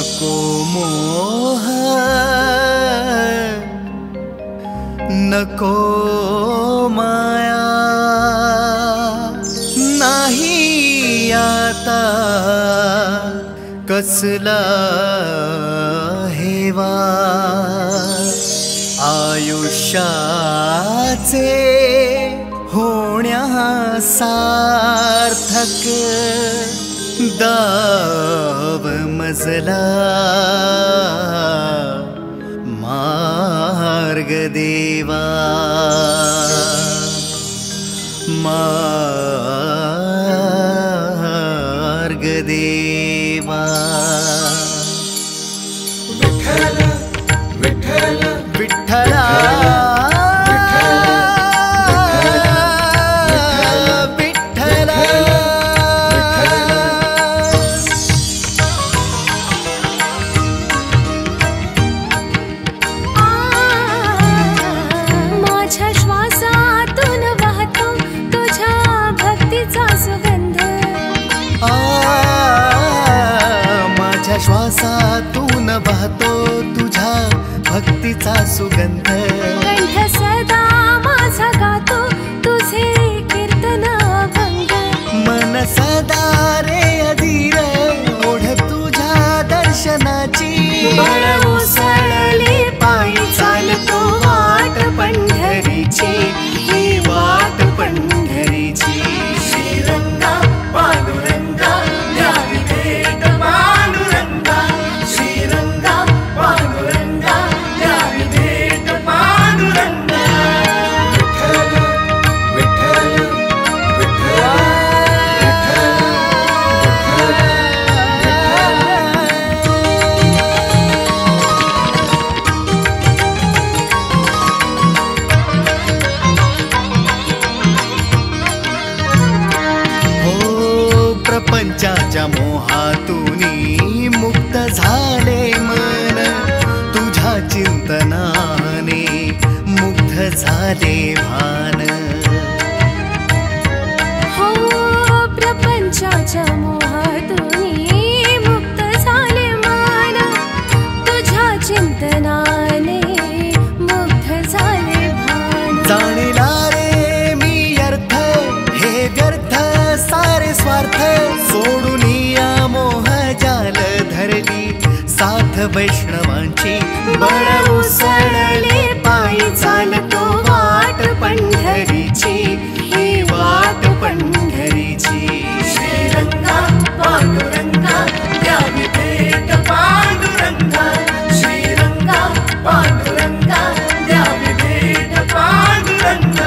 नको मोह नको माया नाही आता कसला हेवा आयुष्याचे होण्या सार्थक दाव मजला मार्ग देवा मार्ग देवा विठ्ठल विठ्ठल विठ्ठला श्वासातून वाहतो तुझ्या भक्तीचा सुगंध कंठ सदा माझा गातो तुझे कीर्तन अभंग मन सदा रे अधीर ओढ तुझ्या दर्शनाची बळ उसळले पायी चालतो वाट पंढरीची ही वाट पंढरीची श्रीरंगा पांडुरंगा द्यावी भेट पांडुरंगा श्रीरंगा पांडुरंगा द्यावी भेट पांडुरंगा विठ्ठल विठ्ठल प्रपंचाच्या मोहातूनी मुक्त झाले मन तुझ्या चिंतनाने मुग्ध झाले भान हो प्रपंचाच्या मोहातून मुक्त झाले मन तुझ्या चिंतनाने मुग्ध झाले भान जाणीला रे मी अर्थ हे व्यर्थ सारे स्वार्थ सोडून या मोह जाल धरली साथ वैष्णवांची बळ उसळले पायी चालतो वाट पंढरीची ही वाट पंढरीची श्रीरंगा पांडुरंगा द्यावी भेट पांडुरंगा श्रीरंगा पांडुरंगा द्यावी भेट पांडुरंगा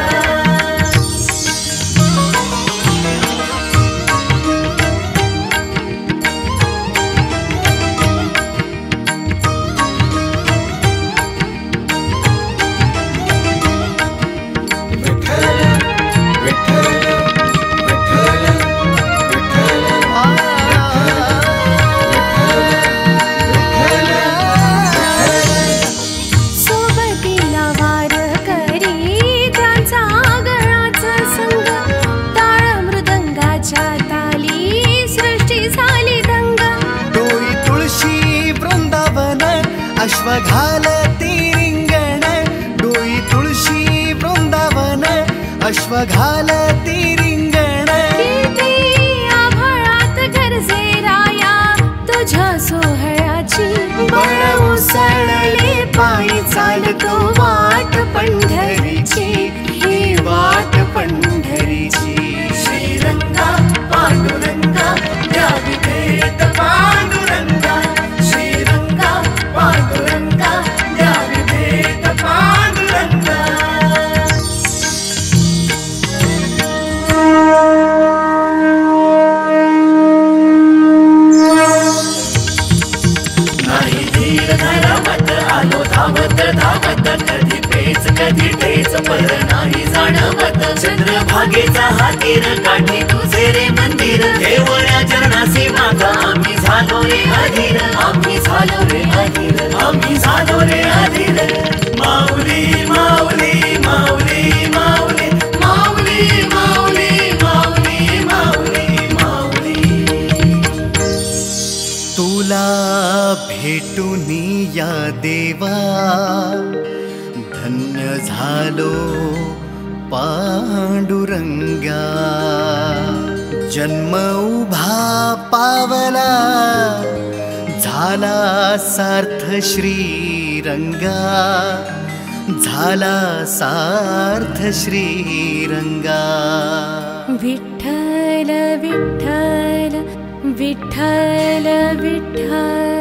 सोबतीला वार करी त्यांचा गळाचा संग ताळ मृदंगाच्या ताली सृष्टी झाली दंग डोई तुळशी वृंदावन अश्वघालती रिंगण डोई तुळशी वृंदावन अश्वघालती रिंगण किती आभाळात गरजे राया तुझ्या सोहळ्याची बळ उसळले पायी चालतो वाट पंढरीची ही वाट पंढरीची श्रीरंगा पांडुरंगा द्यावी भेट पांडुरंगा श्रीरंगा पांडुरंगा द्यावी भेट पांडुरंगा नाही धीर धरावत आलो धावत धावत कधी पेच कधी ठेच पर नाही जाणवत चंद्रभागेचा हा तीर काठी तुझे रे मंदिर देवळ्या चरणासी माता आम्ही झालो रे अधीर आम्ही झालो रे अधीर आम्ही झालो रे अधीर माऊली माऊली माऊली माऊली माऊली माऊली माऊली माऊली माऊली तुला भेटूनी या देवा धन्य झालो पांडुरंगा जन्म उभा पावला झाला सार्थ श्रीरंगा झाला सार्थ श्रीरंगा विठ्ठल विठ्ठल विठ्ठल विठ्ठल